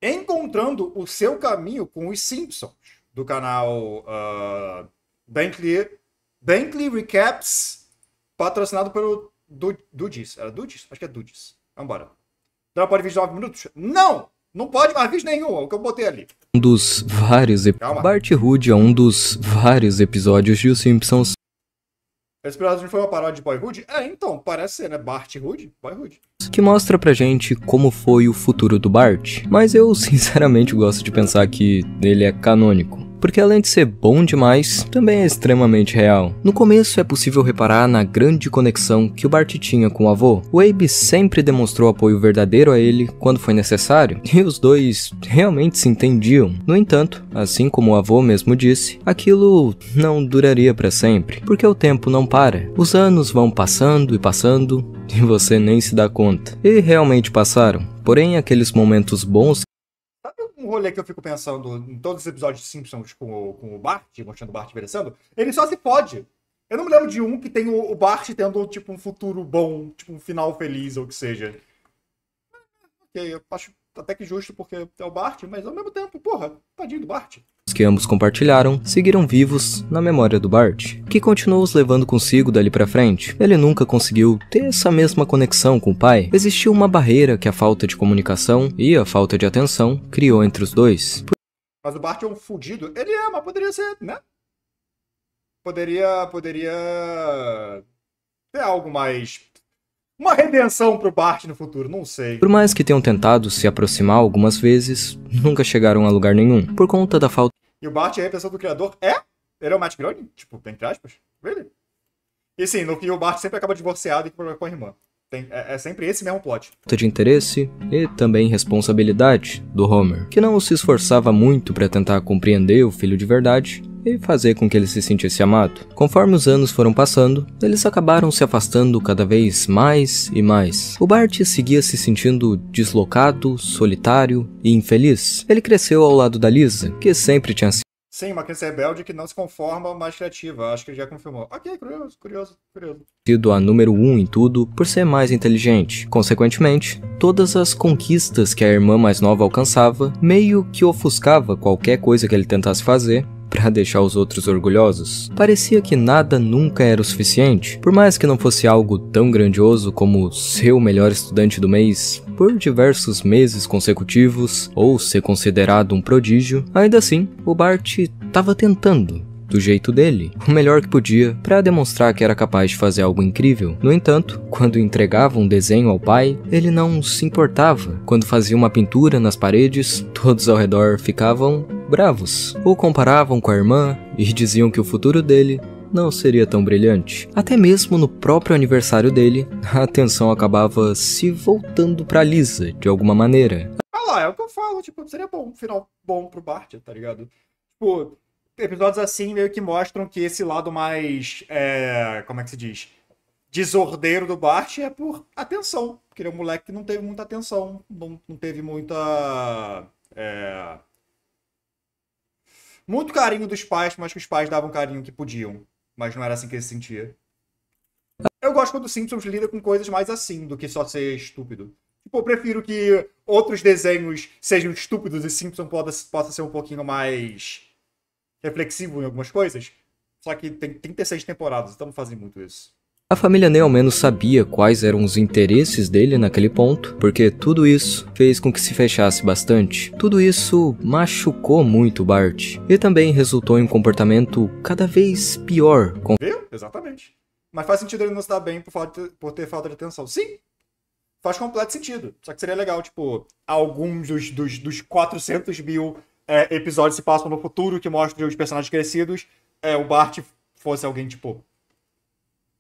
encontrando o seu caminho com os Simpsons, do canal Bentley Recaps, patrocinado pelo Dudes. Era Dudes? Acho que é Dudes. Vambora. Não pode vídeo de 9 minutos? Não! Não pode mais vídeo nenhum, é o que eu botei ali. Um dos vários... Bart e Hood é um dos vários episódios de Os Simpsons. Esse episódio não foi uma paródia de Boyhood? Então, parece ser, né? Bart e Hood, Boyhood. Que mostra pra gente como foi o futuro do Bart. Mas eu, sinceramente, gosto de pensar que ele é canônico. Porque além de ser bom demais, também é extremamente real. No começo é possível reparar na grande conexão que o Bart tinha com o avô. O Abe sempre demonstrou apoio verdadeiro a ele quando foi necessário, e os dois realmente se entendiam. No entanto, assim como o avô mesmo disse, aquilo não duraria para sempre, porque o tempo não para. Os anos vão passando e passando, e você nem se dá conta. E realmente passaram. Porém, aqueles momentos bons... Um rolê que eu fico pensando em todos os episódios de Simpsons com o Bart, mostrando o Bart envelhecendo, ele só se pode. Eu não me lembro de um que tem o Bart tendo, tipo, um futuro bom, tipo, um final feliz, ou o que seja. Ok, eu acho até que justo porque é o Bart, mas ao mesmo tempo, porra, tadinho do Bart. Que ambos compartilharam, seguiram vivos na memória do Bart, que continuou os levando consigo dali pra frente. Ele nunca conseguiu ter essa mesma conexão com o pai. Existiu uma barreira que a falta de comunicação e a falta de atenção criou entre os dois. Mas o Bart é um fudido. Ele é, mas poderia ser, né? Poderia ter algo mais... Uma redenção pro Bart no futuro, não sei. Por mais que tenham tentado se aproximar algumas vezes, nunca chegaram a lugar nenhum, por conta da falta... E o Bart é a representação do criador? Ele é o Matt Groening? Tipo, entre aspas? Really? E sim, no fim o Bart sempre acaba divorciado e com a irmã. É sempre esse mesmo plot. De interesse e também responsabilidade do Homer, que não se esforçava muito para tentar compreender o filho de verdade e fazer com que ele se sentisse amado. Conforme os anos foram passando, eles acabaram se afastando cada vez mais e mais. O Bart seguia se sentindo deslocado, solitário e infeliz. Ele cresceu ao lado da Lisa, que sempre tinha sido... Sim, uma criança rebelde que não se conforma, mas criativa. Acho que ele já confirmou. Ok, curioso. Sido a número 1 em tudo por ser mais inteligente. Consequentemente, todas as conquistas que a irmã mais nova alcançava meio que ofuscava qualquer coisa que ele tentasse fazer para deixar os outros orgulhosos. Parecia que nada nunca era o suficiente, por mais que não fosse algo tão grandioso como ser o melhor estudante do mês por diversos meses consecutivos ou ser considerado um prodígio. Ainda assim, o Bart estava tentando, do jeito dele, o melhor que podia para demonstrar que era capaz de fazer algo incrível. No entanto, quando entregava um desenho ao pai, ele não se importava. Quando fazia uma pintura nas paredes, todos ao redor ficavam bravos, ou comparavam com a irmã e diziam que o futuro dele não seria tão brilhante. Até mesmo no próprio aniversário dele, a atenção acabava se voltando pra Lisa, de alguma maneira. Ah lá, é o que eu falo, tipo, seria bom, um final bom pro Bart, tá ligado? Tipo, episódios assim meio que mostram que esse lado mais, como é que se diz? Desordeiro do Bart é por atenção, porque ele é um moleque que não teve muita atenção, não teve muito carinho dos pais, mas que os pais davam carinho que podiam. Mas não era assim que ele se sentia. Eu gosto quando o Simpsons lida com coisas mais assim, do que só ser estúpido. Tipo, eu prefiro que outros desenhos sejam estúpidos e Simpsons possa ser um pouquinho mais reflexivo em algumas coisas. Só que tem 36 temporadas, então não fazem muito isso. A família nem ao menos sabia quais eram os interesses dele naquele ponto, porque tudo isso fez com que se fechasse bastante. Tudo isso machucou muito Bart, e também resultou em um comportamento cada vez pior. Viu? Exatamente. Mas faz sentido ele não se dar bem por ter falta de atenção. Sim, faz completo sentido. Só que seria legal, tipo, alguns dos 400 mil episódios se passam no futuro, que mostram os personagens crescidos, o Bart fosse alguém, tipo,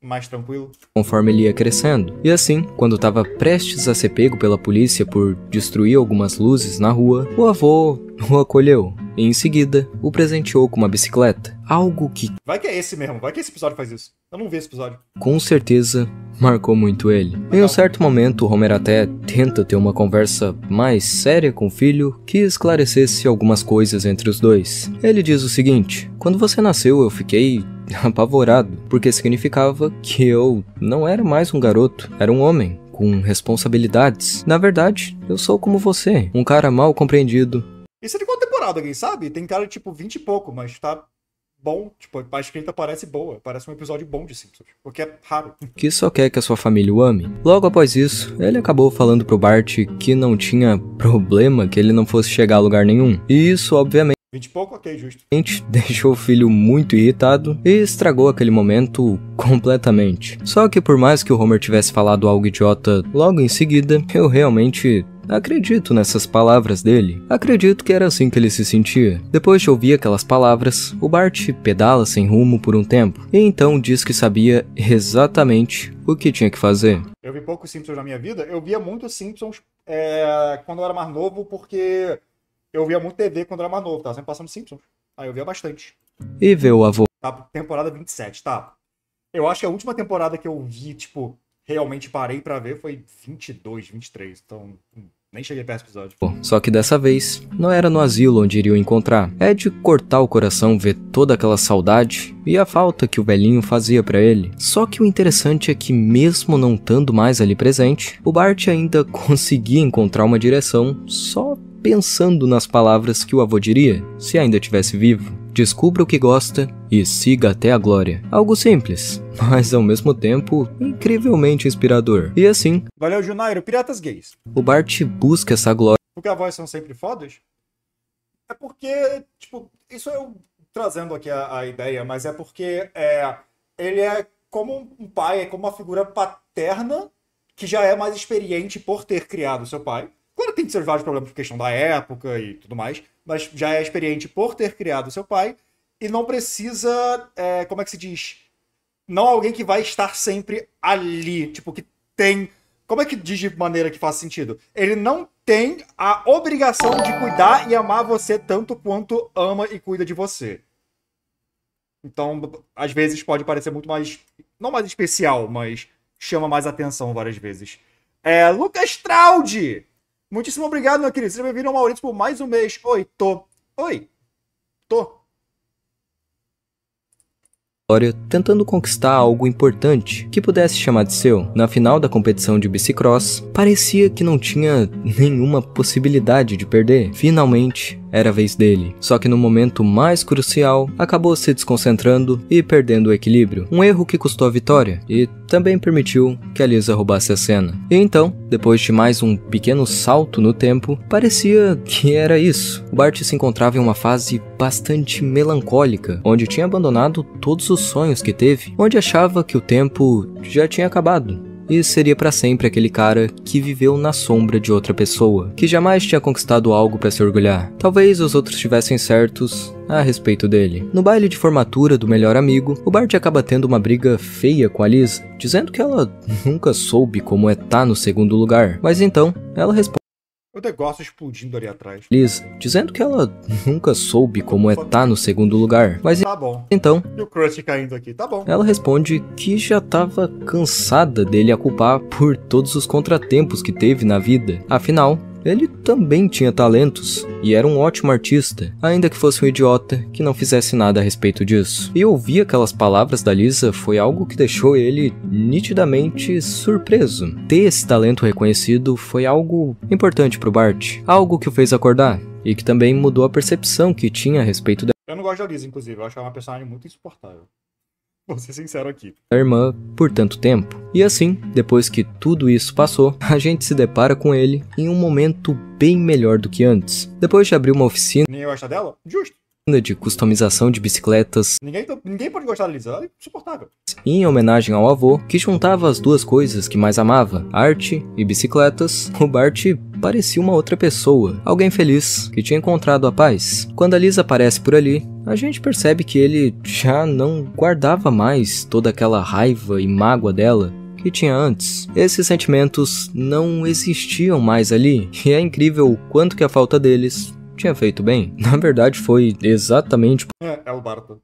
mais tranquilo. Conforme ele ia crescendo. E assim, quando estava prestes a ser pego pela polícia por destruir algumas luzes na rua, o avô o acolheu e em seguida o presenteou com uma bicicleta. Algo que... Vai que é esse mesmo, vai que esse episódio faz isso. Eu não vi esse episódio. Com certeza marcou muito ele. Em um certo momento, Homer até tenta ter uma conversa mais séria com o filho que esclarecesse algumas coisas entre os dois. Ele diz o seguinte: quando você nasceu eu fiquei apavorado, porque significava que eu não era mais um garoto, era um homem, com com responsabilidades. Na verdade, eu sou como você, um cara mal compreendido. Isso é de qual temporada, alguém sabe? Tem cara de tipo 20 e pouco, mas tá bom. Tipo, a escrita parece boa. Parece um episódio bom de Simpsons. O que é raro. Que só quer que a sua família o ame. Logo após isso, ele acabou falando pro Bart que não tinha problema que ele não fosse chegar a lugar nenhum. E isso, obviamente, 20 e pouco, ok, justo. deixou o filho muito irritado e estragou aquele momento completamente. Só que por mais que o Homer tivesse falado algo idiota logo em seguida, eu realmente acredito nessas palavras dele. Acredito que era assim que ele se sentia. Depois de ouvir aquelas palavras, o Bart pedala sem rumo por um tempo, e então diz que sabia exatamente o que tinha que fazer. Eu vi poucos Simpsons na minha vida. Eu via muito Simpsons quando eu era mais novo, porque eu via muito TV quando eu era mais novo. Tava sempre passando Simpsons. Aí eu via bastante. E ver o avô. Tá, temporada 27, tá. Eu acho que a última temporada que eu vi, tipo, realmente parei pra ver foi 22, 23. Então, nem cheguei perto do episódio. Só que dessa vez, não era no asilo onde iriam encontrar. É de cortar o coração ver toda aquela saudade e a falta que o velhinho fazia pra ele. Só que o interessante é que mesmo não estando mais ali presente, o Bart ainda conseguia encontrar uma direção só pensando nas palavras que o avô diria, se ainda estivesse vivo. Descubra o que gosta e siga até a glória. Algo simples, mas ao mesmo tempo incrivelmente inspirador. E assim, Valeu, Junairo. Piratas gays. o Bart busca essa glória. Porque as vozes são sempre fodas? É porque, tipo, isso eu trazendo aqui a ideia, mas é porque ele é como um pai, é como uma figura paterna que já é mais experiente por ter criado seu pai. Claro, tem seus vários problemas por questão da época e tudo mais, mas já é experiente por ter criado seu pai e não precisa, como é que se diz? Não alguém que vai estar sempre ali, tipo, que tem... Como é que diz de maneira que faz sentido? Ele não tem a obrigação de cuidar e amar você tanto quanto ama e cuida de você. Então, às vezes pode parecer muito mais... Não mais especial, mas chama mais atenção várias vezes. Lucas Traude! Muitíssimo obrigado, meu querido. Seja bem-vindo ao Maurício por mais um mês. Oi, tô. Tentando conquistar algo importante que pudesse chamar de seu. Na final da competição de bicicross, parecia que não tinha nenhuma possibilidade de perder. Finalmente, era a vez dele. Só que no momento mais crucial, acabou se desconcentrando e perdendo o equilíbrio. Um erro que custou a vitória e também permitiu que a Lisa roubasse a cena. E então, depois de mais um pequeno salto no tempo, parecia que era isso. O Bart se encontrava em uma fase bastante melancólica, onde tinha abandonado todos os sonhos que teve, onde achava que o tempo já tinha acabado. E seria pra sempre aquele cara que viveu na sombra de outra pessoa, que jamais tinha conquistado algo pra se orgulhar. Talvez os outros estivessem certos a respeito dele. No baile de formatura do melhor amigo, o Bart acaba tendo uma briga feia com a Lisa, dizendo que ela nunca soube como é tá no segundo lugar. Mas então, ela responde O negócio explodindo ali atrás. Lisa, dizendo que ela nunca soube como é tá no segundo lugar. Mas Tá bom. então, E o crush caindo aqui. Tá bom. ela responde que já estava cansada dele a culpar por todos os contratempos que teve na vida. Afinal, ele também tinha talentos e era um ótimo artista, ainda que fosse um idiota que não fizesse nada a respeito disso. E ouvir aquelas palavras da Lisa foi algo que deixou ele nitidamente surpreso. Ter esse talento reconhecido foi algo importante pro Bart, algo que o fez acordar e que também mudou a percepção que tinha a respeito Eu não gosto da Lisa, inclusive. Eu acho ela uma personagem muito insuportável. Vou ser sincero aqui. da irmã por tanto tempo. E assim, depois que tudo isso passou, a gente se depara com ele em um momento bem melhor do que antes. Depois de abrir uma oficina Ninguém gosta dela? Justo. de customização de bicicletas Ninguém pode gostar da Lisa. Ela é insuportável. em homenagem ao avô, que juntava as duas coisas que mais amava, arte e bicicletas, o Bart parecia uma outra pessoa, alguém feliz, que tinha encontrado a paz. Quando a Lisa aparece por ali, a gente percebe que ele já não guardava mais toda aquela raiva e mágoa dela que tinha antes. Esses sentimentos não existiam mais ali, e é incrível o quanto que a falta deles tinha feito bem. Na verdade, foi exatamente É o Barto.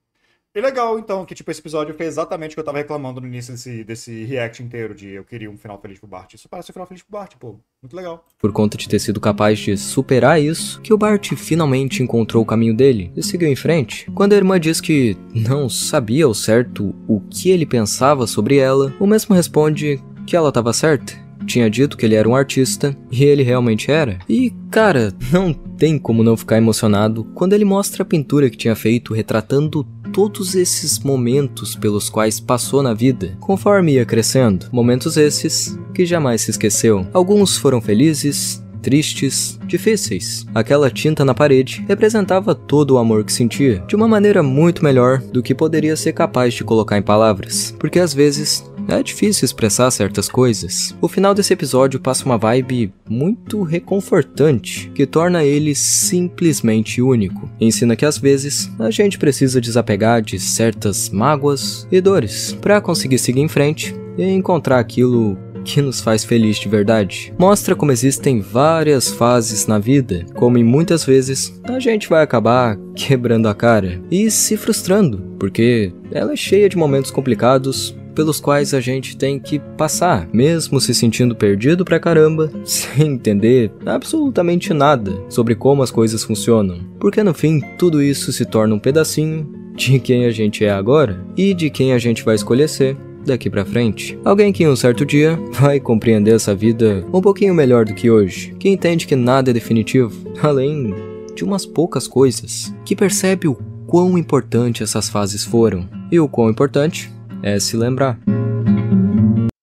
E legal, então, que tipo, esse episódio fez exatamente o que eu tava reclamando no início desse react inteiro, de eu queria um final feliz pro Bart. Isso parece um final feliz pro Bart, pô. Muito legal. por conta de ter sido capaz de superar isso, que o Bart finalmente encontrou o caminho dele e seguiu em frente. Quando a irmã diz que não sabia ao certo o que ele pensava sobre ela, o mesmo responde que ela estava certa tinha dito que ele era um artista, e ele realmente era. E, cara, não tem como não ficar emocionado quando ele mostra a pintura que tinha feito retratando todos esses momentos pelos quais passou na vida, conforme ia crescendo. Momentos esses que jamais se esqueceu. Alguns foram felizes, tristes, difíceis. Aquela tinta na parede representava todo o amor que sentia, de uma maneira muito melhor do que poderia ser capaz de colocar em palavras, porque às vezes é difícil expressar certas coisas. O final desse episódio passa uma vibe muito reconfortante, que torna ele simplesmente único. Ensina que às vezes a gente precisa desapegar de certas mágoas e dores para conseguir seguir em frente e encontrar aquilo que nos faz feliz de verdade. Mostra como existem várias fases na vida, como em muitas vezes a gente vai acabar quebrando a cara e se frustrando, porque ela é cheia de momentos complicados pelos quais a gente tem que passar, mesmo se sentindo perdido pra caramba, sem entender absolutamente nada sobre como as coisas funcionam. Porque no fim, tudo isso se torna um pedacinho de quem a gente é agora e de quem a gente vai escolher ser daqui pra frente. Alguém que em um certo dia vai compreender essa vida um pouquinho melhor do que hoje, que entende que nada é definitivo, além de umas poucas coisas, que percebe o quão importante essas fases foram e o quão importante é se lembrar.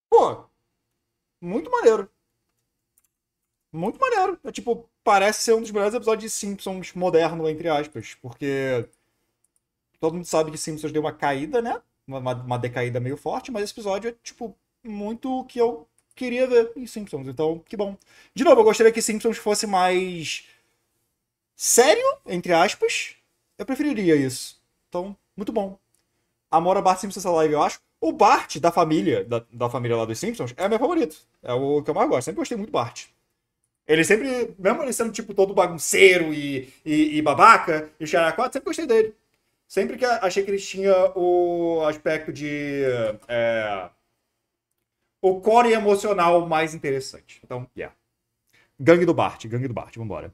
Pô, muito maneiro. Muito maneiro. É tipo, parece ser um dos melhores episódios de Simpsons moderno, entre aspas, porque todo mundo sabe que Simpsons deu uma caída, né? Uma decaída meio forte, mas esse episódio é, tipo, muito o que eu queria ver em Simpsons, então, que bom. De novo, eu gostaria que Simpsons fosse mais sério, entre aspas. Eu preferiria isso. Então, muito bom. Amor a Bart Simpson Alive, eu acho. O Bart da família, da família lá dos Simpsons, é meu favorito. É o que eu mais gosto. Sempre gostei muito do Bart. Ele sempre, mesmo ele sendo tipo todo bagunceiro e babaca, e o Charlie 4, sempre gostei dele. Sempre que achei que ele tinha o aspecto de... o core emocional mais interessante. Então, yeah. Gangue do Bart, vambora.